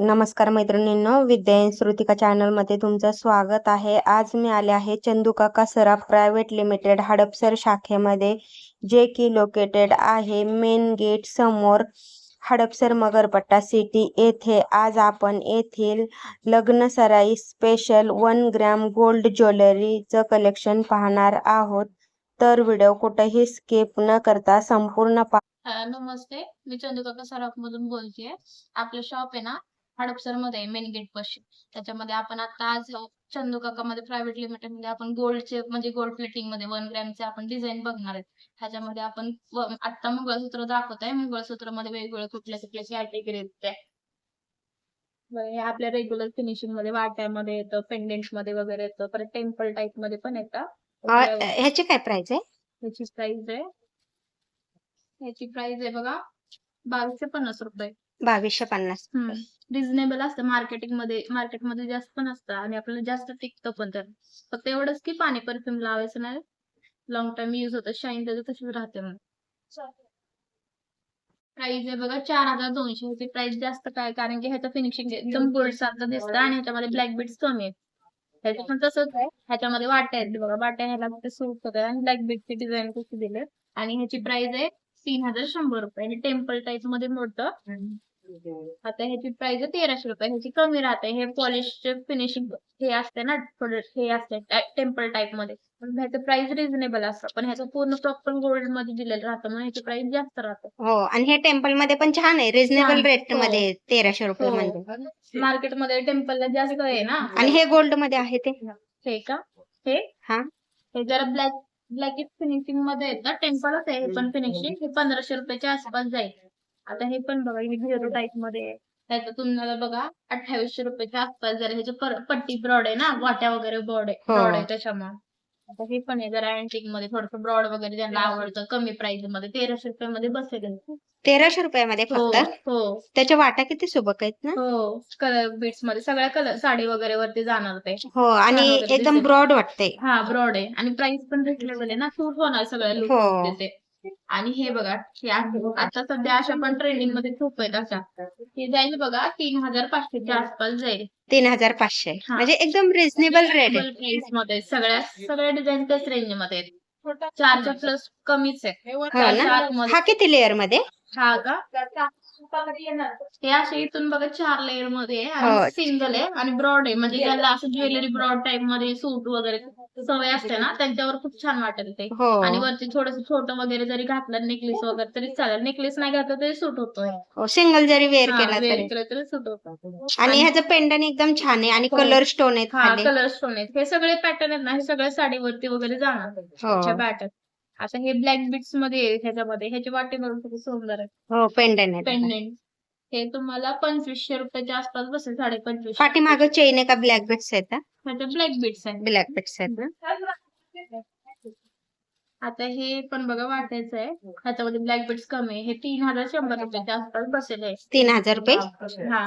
नमस्कार मैत्रिणींनो, विद्या श्रुतिका चॅनल मध्ये तुमचं स्वागत आहे. आज मी आले आहे चंदूकाका सराफ प्रायव्हेट लिमिटेड हडपसर शाखेमध्ये, जे की लोकेटेड आहे मेन गेट समोर हडपसर मगरपट्टा सिटी येथे. आज आपण येथील लग्न सराई स्पेशल 1 ग्रॅम गोल्ड ज्वेलरीचं कलेक्शन पाहणार आहोत. तर व्हिडिओ कुठेही स्किप न करता संपूर्ण नमस्ते, मी चंदूकाका सराफ मधून बोलतेय. आपलं शॉप आहे ना हडपसर मध्ये मेन गेट पाशी. त्याच्यामध्ये आपण आता आज चंदूकाका मध्ये प्रायव्हेट लिमिटेड मध्ये आपण गोल्डचे म्हणजे गोल्ड प्लेटिंग मध्ये 1 ग्रॅमचे आपण डिझाईन बघणार आहेत. ह्याच्यामध्ये आपण आता मंगळसूत्र दाखवत आहे. मंगळसूत्र मध्ये वेगवेगळे कुठल्या कुठल्या कॅटेगरी आहेत. हे आपल्या रेग्युलर फिनिशिंग मध्ये वाट्यामध्ये येतं, पेंडेंट मध्ये वगैरे येतं, परत टेम्पल टाईप मध्ये पण येतं. ह्याची काय प्राइस आहे? ह्याची प्राइस आहे बघा 2250 रुपये. 2250. रिझनेबल असतं. मार्केटमध्ये जास्त पण असतं आणि आपल्याला जास्त टिकतं पण. तर फक्त एवढंच की पाणी परफ्यूम लावायचं नाही, लॉंग टाइम युज होतं, शाईन त्याचं तशीच राहते. मग प्राइस आहे बघा 4200. ह्याची प्राइस जास्त काय, कारण की ह्याचं फिनिशिंग एकदम गोल्ड सारखं दिसतं आणि ह्याच्यामध्ये ब्लॅक बीड्स कमी आहेत. ह्याचं पण तसंच आहे. ह्याच्यामध्ये वाट्या आहेत बघा, वाट्या ह्याला सूट होतात आणि ब्लॅक बीडची डिझाईन कशी दिले. आणि ह्याची प्राइस आहे 3100 रुपये. आणि टेम्पल टाईप मध्ये मोडतं. आता ह्याची प्राइस आहे 1300 रुपये. ह्याची कमी राहते. हे पॉलिशचे फिनिशिंग हे असते ना, थोडं हे असते टेम्पल टाईप मध्ये, पण ह्याचं प्राइस रिझनेबल असतं. पण ह्याचं पूर्ण प्रॉपर गोल्ड मध्ये दिलेलं राहतं, म्हणून ह्याची प्राइस जास्त राहते. हो, आणि हे टेम्पल मध्ये पण छान आहे, रिझनेबल रेट मध्ये 1300 रुपये मध्ये. मार्केटमध्ये टेम्पलला जास्त आहे ना. आणि हे गोल्ड मध्ये आहे ते हे का, हे जरा ब्लॅक फिनिशिंग मध्ये येतं. टेम्पलच आहे हे पण फिनिशिंग. हे 1500 रुपयाच्या आसपास जाईल. आता हे पण बघा, हे झिरो टाईप मध्ये आहे. त्याचं तुम्हाला बघा 2800 रुपयाच्या आसपास जर ह्याची पट्टी ब्रॉड आहे ना, वाट्या वगैरे ब्रॉड आहे त्याच्यामुळे. आता हे पण आहे जरा अँटिक मध्ये, थोडंसं ब्रॉड वगैरे ज्यांना आवडतं, कमी प्राइस मध्ये 1300 रुपयामध्ये बसेल. 1300 रुपयामध्ये फक्त. हो, त्याच्या वाटा किती सुबक आहेत ना. हो, कलर बीट्स मध्ये सगळ्या कलर साडी वगैरे वरती जाणार ते. हो, आणि एकदम ब्रॉड वाटते. हा, ब्रॉड आहे आणि प्राइस पण रिजनेबल आहे ना, सूट होणार सगळ्या लुक ते. आणि हे बघा, हे आता सध्या अशा पण ट्रेंडिंग मध्ये खूप आहेत अशा. हे जाईल बघा 3500च्या आसपास जाईल. 3500 म्हणजे एकदम रिझनेबल रेट आहे. प्राइस मध्ये सगळ्या डिझाईन त्याच रेंज मध्ये आहेत. 4च्या प्लस कमीच आहे. हा किती लेअर मध्ये? हा का, हे असे इथून बघा 4 लेअर मध्ये आहे, सिंगल आहे आणि ब्रॉड आहे. म्हणजे ज्याला असं ज्वेलरी ब्रॉड टाइप मध्ये सूट वगैरे सवय असते ना, त्यांच्यावर खूप छान वाटेल ते. आणि वरती थोडस छोटं वगैरे जरी घातलं, नेकलेस वगैरे तरी चालेल. नेकलेस नाही घातलं तरी सूट होतो. सिंगल जरी वेअर केला तरी सूट होतो. आणि ह्याचं पेंडन एकदम छान आहे आणि कलर स्टोन आहेत खाली. कलर स्टोन आहेत. हे सगळे पॅटर्न आहेत ना, हे सगळे साडीवरती वगैरे जाणार पॅटर्न. आता हे ब्लॅक बीट्स मध्ये ह्याच्यामध्ये ह्याची वाटी बघून खूप सुंदर आहे. हो, पेंडन हे तुम्हाला 2500 रुपयाच्या आसपास बसेल. 2550. पाठीमागं चेन आहे का ब्लॅक बीट्स आहेत? ह्याच्या ब्लॅक बीट्स आहे. ब्लॅक बीट्स आहेत ना. आता हे पण बघा वाटायचं आहे. ह्याच्यामध्ये ब्लॅक बीट्स कमी आहे. हे 3100 रुपयाच्या आसपास बसेल आहे. 3000 रुपये.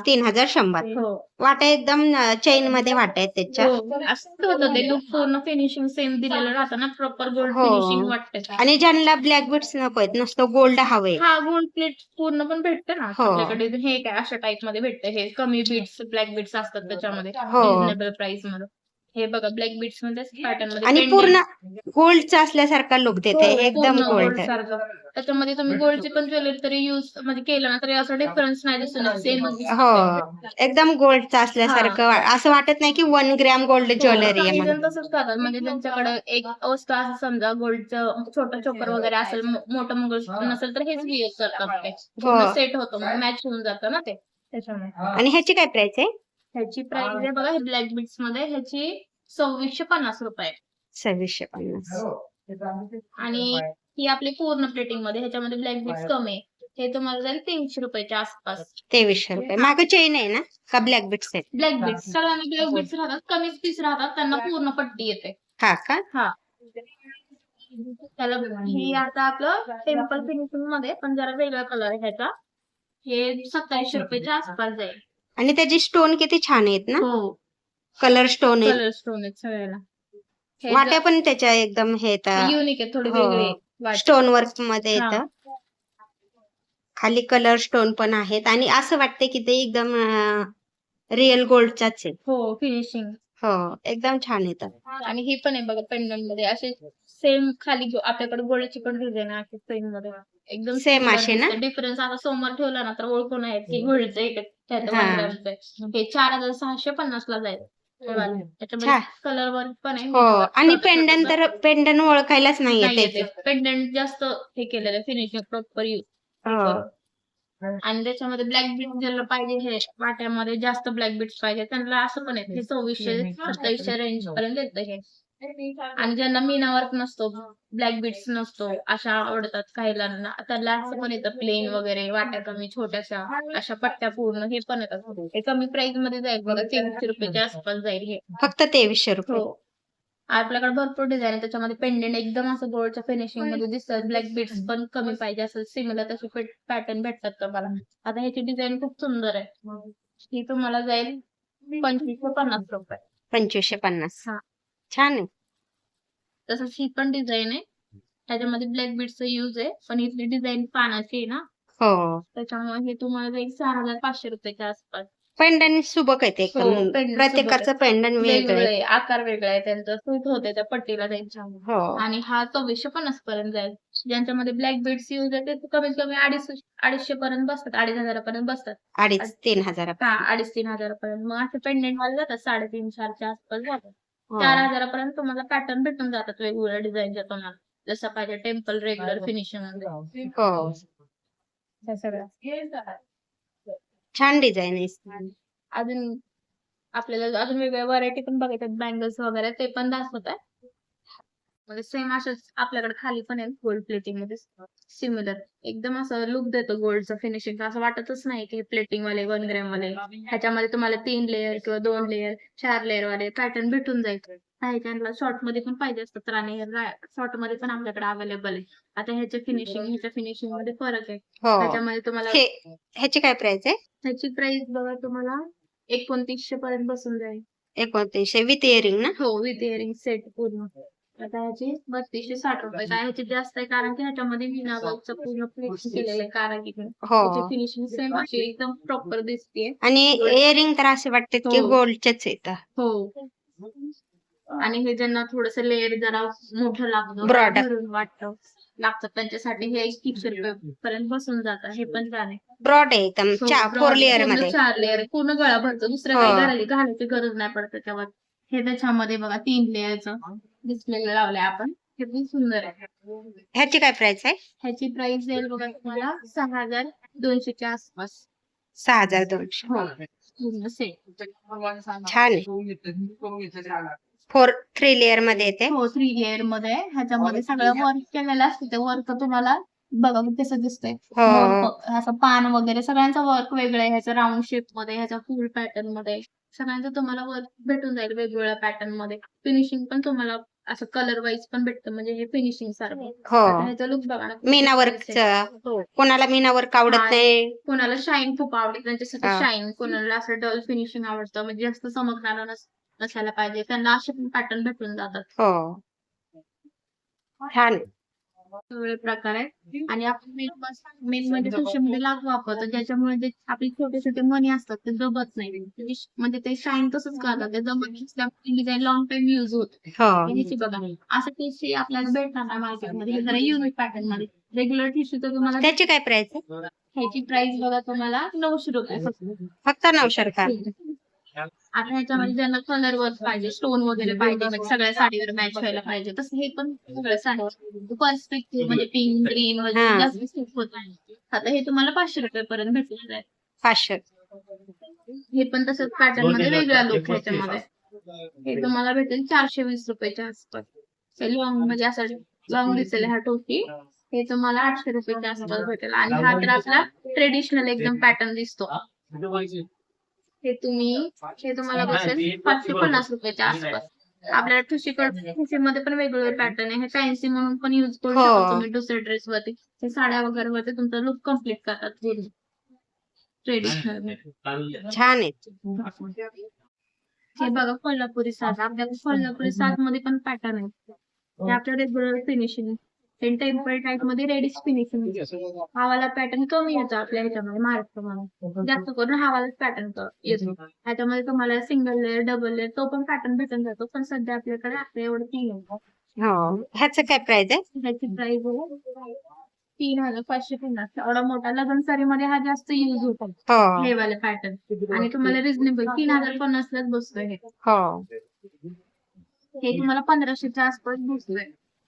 3100. हो, वाटा एकदम चेन मध्ये वाटा आहेत त्याच्या. असं होतं ते लुक, पूर्ण फिनिशिंग सेम दिलेलं राहतं ना, प्रॉपर गोल्ड फिनिशिंग वाटतं. आणि ज्यांना ब्लॅक बीट्स नको आहेत, नुसतं गोल्ड हवंय, हा, गोल्ड प्लेट पूर्ण पण भेटते ना आपल्याकडे. हे काय अशा टाइप मध्ये भेटतं. हे कमी बीट्स ब्लॅक बीट्स असतात त्याच्यामध्ये, रिजनेबल प्राइस मध्ये. हे बघा ब्लॅक बीट्स मध्ये पॅटर्न मध्ये आणि पूर्ण गोल्डचा असल्यासारखा लुक देते. एकदम गोल्ड सारखं. त्याच्यामध्ये तुम्ही गोल्डची पण ज्वेलरी तरी युज म्हणजे केलं ना, तरी असं डिफरन्स नाही दिसणार, सेम. एकदम गोल्डचा असल्यासारखं असं वाटत नाही की 1 ग्रॅम गोल्ड ज्वेलरी आहे. तसंच करतात. म्हणजे त्यांच्याकडे एक वस्तू असं समजा गोल्डचं छोटं चोकर वगैरे असेल, मोठं मंगळसूत्र नसेल, तर हेच यूज करतात ते. सेट होतो, मॅच होऊन जातं ना ते त्याच्यामुळे. आणि ह्याची काय प्राइस आहे? ह्याची प्राइस आहे बघा, हे ब्लॅक बीट्स मध्ये ह्याची 2650 रुपये. 2650. आणि ही आपली पूर्ण प्लेटिंग मध्ये, ह्याच्यामध्ये ब्लॅक बीट्स कमी आहे. हे तुम्हाला जाईल 300 रुपयाच्या आसपास. 2300 रुपये. मागे चेन आहे ना का ब्लॅक बीट्स आहेत? ब्लॅक बीट्स, सगळ्यांना ब्लॅक बीट्स राहतात. कमीच पीस राहतात, त्यांना पूर्ण पट्टी येते. हा का? हा. त्याला हे आता आपलं टेम्पल फिनिशिंग मध्ये पण जरा वेगळा कलर आहे ह्याचा. हे 2700 रुपयाच्या आसपास जाईल. आणि त्याची स्टोन किती छान आहेत ना. हो, कलर स्टोन कलर स्टोन आहेत सगळ्याला. वाट्या पण त्याच्या एकदम हे युनिक आहे, थोडी वेगळी स्टोन वर्क मध्ये येतं. खाली कलर स्टोन पण आहेत आणि असं वाटते की ते एकदम रिअल गोल्डचाच आहे. हो फिनिशिंग. हो एकदम छान येतात. आणि ही पण आहे बघा पेंडंट मध्ये असे सेम खाली आपल्याकडे गोल्डची पण डिझाईन आहे सेम मध्ये एकदम सेम असे ना? डिफरन्स आता समोर ठेवला ना तर ओळखून आहेत की गोल्डचं आहे का त्याचं हा. 1 ग्रॅमचं आहे. हे 4650 ला जाईल. हे बघा, त्याच्यामध्ये छान. कलर वर्क पण आहे. हो आणि पेंडंट तर पेंडंट ओळखायलाच नाही नाही येते. येते पेंडंट जास्त हे केलेलं फिनिशिंग प्रॉपर यूज हो. आणि त्याच्यामध्ये ब्लॅक बीट ज्याला पाहिजे हे वाट्यामध्ये जास्त ब्लॅक बीट्स पाहिजे त्यांना असं पण आहे. हे 2600-2700 रेंज पर्यंत येतं हे. आणि ज्यांना मीना वर्क नसतो, ब्लॅक बीट्स नसतो, अशा आवडतात काहींना त्याला असं पण येतं प्लेन वगैरे वाट्या कमी छोट्याशा अशा पट्ट्या पूर्ण हे पण येतात. हे कमी प्राइस मध्ये जाईल बघा 300 रुपयाच्या आसपास जाईल हे. फक्त 2300 रुपये. हो. आपल्याकडे भरपूर डिझाईन आहे त्याच्यामध्ये पेंडेंट एकदम असं गोल्डच्या फिनिशिंग मध्ये दिसतात. ब्लॅक बीट्स पण कमी पाहिजे असं सिमिलर तसे पॅटर्न भेटतात तुम्हाला. आता ह्याची डिझाईन खूप सुंदर आहे. ही तुम्हाला जाईल 2550 रुपये. 2550. हा. छान आहे. तसंच ही पण डिझाईन आहे. त्याच्यामध्ये ब्लॅक बीट्सचा यूज आहे पण इथली डिझाईन पानाची आहे ना हो. त्याच्यामुळे हे तुम्हाला जाईल 6500 रुपयाच्या आसपास. पेंडंट सुबक आहेत एकदम. हो, pendant प्रत्येकाचं सुबक पेंडंट वेगळं वेगवेगळे आहे. आकार वेगळा आहे त्यांचा सूट होते त्या पट्टीला त्यांच्या हो. आणि हा 2450 पर्यंत जाईल. ज्यांच्यामध्ये ब्लॅक बीट्स यूज आहे ते कमीत कमी 250 पर्यंत बसतात 2500 पर्यंत बसतात. 2500-3000. हा 2500-3000 पर्यंत. मग असे पेंडेंट वाले जातात 350-4च्या आसपास जातात. हो. 4000 पर्यंत तुम्हाला पॅटर्न भेटून जातात वेगवेगळ्या डिझाईनच्या तुम्हाला जसं पाहिजे टेम्पल रेग्युलर फिनिशिंग मध्ये. हो. त्या सगळ्या छान डिझाईन आहे. अजून आपल्याला अजून वेगवेगळ्या व्हरायटी पण बघायच्यात बँगल्स वगैरे ते पण दाखवतात. म्हणजे सेम अशाच आपल्याकडे खाली पण आहे गोल्ड प्लेटिंग मध्ये सिमिलर एकदम असं लुक देतो गोल्डचं फिनिशिंग असं वाटतच नाही की प्लेटिंग वाले 1 ग्रॅम वाले. ह्याच्यामध्ये तुम्हाला 3 लेअर किंवा 2 लेअर 4 लेअर वाले पॅटर्न भेटून जाईल. काही त्यांना शॉर्ट मध्ये पण पाहिजे असतात तर आणि शॉर्ट मध्ये पण आपल्याकडे अवेलेबल आहे. आता ह्याच्या फिनिशिंग मध्ये फरक आहे. हो. त्याच्यामध्ये तुम्हाला ह्याची काय प्राइस आहे? ह्याची प्राइस बघा तुम्हाला 2900 पर्यंत बसून जाईल. 2900 विथ इयरिंग ना? हो विथ इयरिंग सेट पूर्ण. आता ह्याची 3260 रुपये काय ह्याची जास्त आहे कारण की ह्याच्यामध्ये मीना वर्कचं पूर्ण फिनिशिंग केलेलं आहे कारागिरीने. त्याची हो. फिनिशिंग सेम अशी एकदम प्रॉपर दिसते. आणि इयरिंग तर असे वाटतात की हो. गोल्डचेच आहेत. हो. आणि हे ज्यांना थोडस लेअर जरा मोठं लागतं Broad. भरून वाटतं लागतं त्यांच्यासाठी हे 2100 रुपये पर्यंत बसून जातं. हे पण छान आहे. ब्रॉड आहे एकदम. 4 लेअर मध्ये. 4 लेअर पूर्ण गळा भरतो दुसरं हो. काही घालायची गरज नाही पडत त्याच्यावर. हे त्याच्यामध्ये बघा 3 लेअरचं डिस्प्ले लावलंय आपण. हे पण सुंदर आहे. ह्याची काय प्राइस आहे? ह्याची प्राइस जाईल बघा तुम्हाला 6200च्या आसपास. 6200. हो पूर्ण सेट. छान आहे. 3 लेअर मध्ये येते. हो 3 लेअर मध्ये आहे. ह्याच्यामध्ये सगळं वर्क केलेलं असतं ते वर्क तुम्हाला बघा कसं दिसतंय. हो. असं पान वगैरे सगळ्यांचं वर्क वेगळं आहे. ह्याचं राऊंड शेप मध्ये ह्याच्या फुल पॅटर्न मध्ये सगळ्यांचं तुम्हाला वर्क भेटून जाईल वेगवेगळ्या पॅटर्न मध्ये. फिनिशिंग पण तुम्हाला असं कलर वाईज पण भेटतं म्हणजे हे फिनिशिंग सारखं. हो. ह्याचा लुक बघा ना. मीना वर्कचं. हो. कोणाला मीना वर्क आवडत नाही. कोणाला शाईन खूप आवडतं त्यांच्यासाठी हा. शाईन. कोणाला असं डल फिनिशिंग आवडतं म्हणजे जास्त चमकणारं नसायला पाहिजे त्यांना असे पण पॅटर्न भेटून जातात. हो. छान आहे. वेगवेगळे प्रकार आहेत आणि आपण मेन म्हणजे मध्ये लागू वापरतो ज्याच्यामुळे जे आपले छोटे छोटे मणी असतात ते दबत नाही म्हणजे ते शाईन तसंच करतात ते दबत डिझाईन लॉंग टाइम युज होत. हो. ह्याची बघा असं टिश्यू आपल्याला भेटणार नाही मार्केटमध्ये हे जरा युनिक पॅटर्न मध्ये. रेग्युलर टिश्यू तर तुम्हाला त्याची काय प्राइस आहे? ह्याची प्राइस बघा तुम्हाला 900 रुपये फक्त 900 रुपये. आता ह्याच्यामध्ये ज्यांना कलर वर्क पाहिजे स्टोन वगैरे पाहिजे म्हणजे सगळ्या साडीवर मॅच व्हायला पाहिजे तसं हे पण सगळं साडी पर्स्पेक्टिव्ह म्हणजे पिंक ग्रीन वगैरे हा. जास्त सूट होत नाही. आता हे तुम्हाला 500 रुपये पर्यंत भेटून जाईल. 500. हे पण तसंच पॅटर्न मध्ये वेगळा लुक ह्याच्यामध्ये. हे तुम्हाला भेटेल 420 रुपयाच्या आसपास. लॉंग म्हणजे असं लॉंग दिसेल हा टोपी. हे तुम्हाला 800 रुपयाच्या आसपास भेटेल आणि हा तर आपला ट्रेडिशनल एकदम पॅटर्न दिसतो. हे तुम्हाला बसेल 550 रुपयाच्या आसपास. आपल्याला ठुशीमध्ये पण वेगवेगळे पॅटर्न आहे. हे फॅन्सी म्हणून पण युज करू हो. शकता तुम्ही दुसऱ्या ड्रेस वरती. हे साड्या वगैरे वरती तुमचा लुक कम्प्लीट करतात ट्रेडिशनल. छान आहे. हे बघा कोल्हापुरी साज. आपल्याकडे कोल्हापुरी साज मध्ये पण पॅटर्न आहे. हे आपल्या रेग्युलर फिनिशिंग ते टेम्पल टाईप मध्ये रेडिश फिनिशिंग. हावाला पॅटर्न कमी येतो आपल्या ह्याच्यामध्ये महाराष्ट्रामध्ये, जास्त करून हावालाच पॅटर्न येतो. ह्याच्यामध्ये तुम्हाला सिंगल लेअर, डबल लेअर तो पण पॅटर्न भेटून जातो, पण सध्या आपल्याकडे आपल्या एवढं 3 आहे. हो, ह्याचं काय प्राइस आहे? ह्याची प्राइस 3,550. एवढा मोठा लग्न साडीमध्ये हा जास्त युज होतो हो हे वाले पॅटर्न, आणि तुम्हाला रिझनेबल 3,050लाच बसतोय हे. हो. हे तुम्हाला 1500च्या आसपास बसतोय.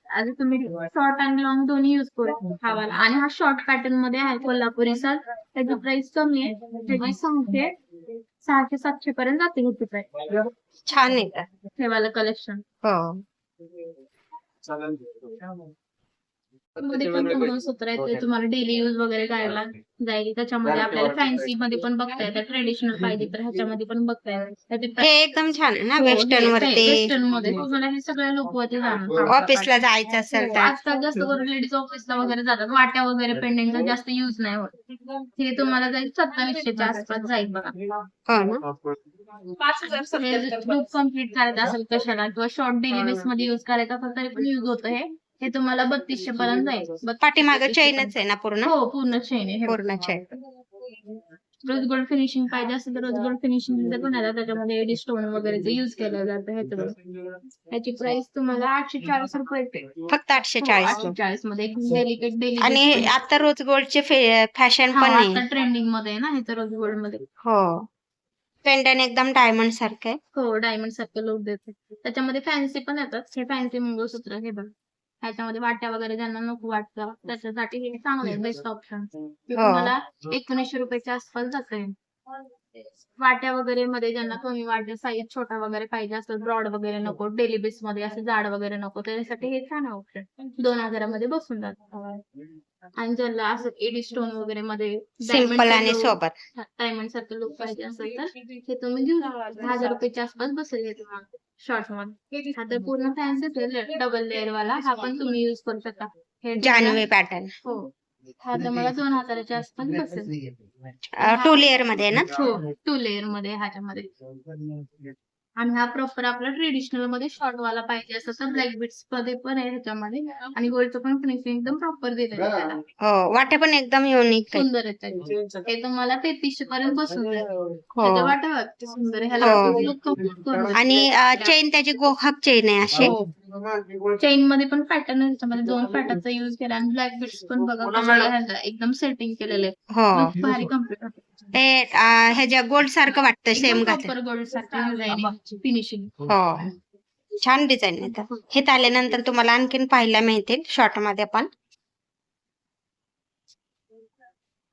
आता तुम्ही शॉर्ट आणि लॉंग दोन्ही युज करू हवाला. आणि हा शॉर्ट पॅटर्न मध्ये आहे कोल्हापुरी साल, त्याची प्राइस कमी आहे, त्याची 600-700 पर्यंत जाते ह्याची प्राइस. छान आहे का? हे वाला कलेक्शन हो. मध्ये पण मंगळसूत्र आहे, ते तुम्हाला डेली यूज वगैरे करायला जाईल. त्याच्यामध्ये आपल्याला फॅन्सी मध्ये पण बघता येतात, ट्रेडिशनल पाहिजे तर ह्याच्यामध्ये पण बघता येतात. हे एकदम छान आहे ना, वेस्टर्न वरती. वेस्टर्न मध्ये तुम्हाला हे सगळ्या लोक वरती जाणार. ऑफिसला जायचं असेल तर. आजकाल जास्त करून लेडीज ऑफिसला वगैरे जातात, वाट्या वगैरे पेंडिंगचा जास्त युज नाही होत. हे तुम्हाला जाईल 2700च्या आसपास जाईल बघा. हो ना. 5,000 लुक कम्प्लीट करायचं असेल कशाला, किंवा शॉर्ट डेली बेस मध्ये युज करायचं असेल तरी पण युज होतं हे तुम्हाला 3200 पर्यंत जाईल. पाठीमागं चैनच आहे ना पूर्ण? हो, पूर्ण चेन आहे. पूर्ण चैन. रोज गोल्ड फिनिशिंग पाहिजे असेल तर रोज गोल्ड फिनिशिंग पण आहे, त्याच्यामध्ये एडी स्टोन वगैरे युज केलं जातं ह्याच्यामध्ये. ह्याची प्राइस तुम्हाला 840 रुपये येते. फक्त 840 ला. 840 मध्ये डेलिकेट डेली. आणि आता रोज गोल्डचे फॅशन पण आहे. आता ट्रेंडिंग मध्ये आहे ना ह्याचं रोज गोल्ड मध्ये. हो. पेंडन एकदम डायमंड सारखं आहे. हो, डायमंड सारखं लुक देते. त्याच्यामध्ये फॅन्सी पण येतात. हे फॅन्सी मंगळसूत्र हे बघ, ह्याच्यामध्ये वाट्या वगैरे ज्यांना नको वाटतं त्याच्यासाठी हे चांगलं आहे, बेस्ट ऑप्शन. तुम्हाला 1900 रुपयाच्या आसपास जाते. वाट्या वगैरे मध्ये ज्यांना कमी वाट्या, साईज छोटा वगैरे पाहिजे असतं, ब्रॉड वगैरे नको, डेली बेस मध्ये असं जाड वगैरे नको, त्याच्यासाठी हे छान ऑप्शन 2000 मध्ये बसून जातं. आणि ज्यांना असं एडी स्टोन वगैरे मध्ये सिंपल आणि सोबत डायमंड सारखं लुक पाहिजे असेल तर हे तुम्ही घेऊ 1000 रुपयाच्या आसपास बसेल हे तुम्हाला शॉर्ट मध्ये. हा तर पूर्ण फॅन्सी डबल लेअर वाला, हा पण तुम्ही युज करू शकता. हे जानवी पॅटर्न. हो, हा तर मला 2000च्या आसपास बसेल. 2 लेअर मध्ये ना? हो, 2 लेअर मध्ये ह्याच्यामध्ये. आणि हा प्रॉपर आपला ट्रेडिशनल मध्ये शॉर्ट वाला पाहिजे असं तर ब्लॅक बीट्स मध्ये पण आहे ह्याच्यामध्ये, आणि गोल्डचं पण फिनिशिंग एकदम प्रॉपर दिलेलं आहे त्याला. हो, वाट्या पण एकदम युनिक आहे. सुंदर आहे. हे तुम्हाला 3300 पर्यंत बसून जाईल. हो. वाटा वाटते सुंदर आहे. ह्याला हो. look complete करून देते. आणि चेन त्याची गोहक चेन आहे अशी. चेन मध्ये पण पॅटर्न आहे, त्याच्यामध्ये 2 पॅटर्नचा युज केला, आणि ब्लॅक बीट्स पण बघा कसं एकदम सेटिंग केलेले आहे. हो. Look भारी कम्प्लीट होते. ते ह्याच्या गोल्ड सारखं वाटतं, सेम घातलं. प्रॉपर गोल्ड सारखं डिझाइन फिनिशिंग. हो, छान डिझाईन आहे. हे आल्यानंतर तुम्हाला आणखीन पाहायला मिळतील शॉर्ट मध्ये पण.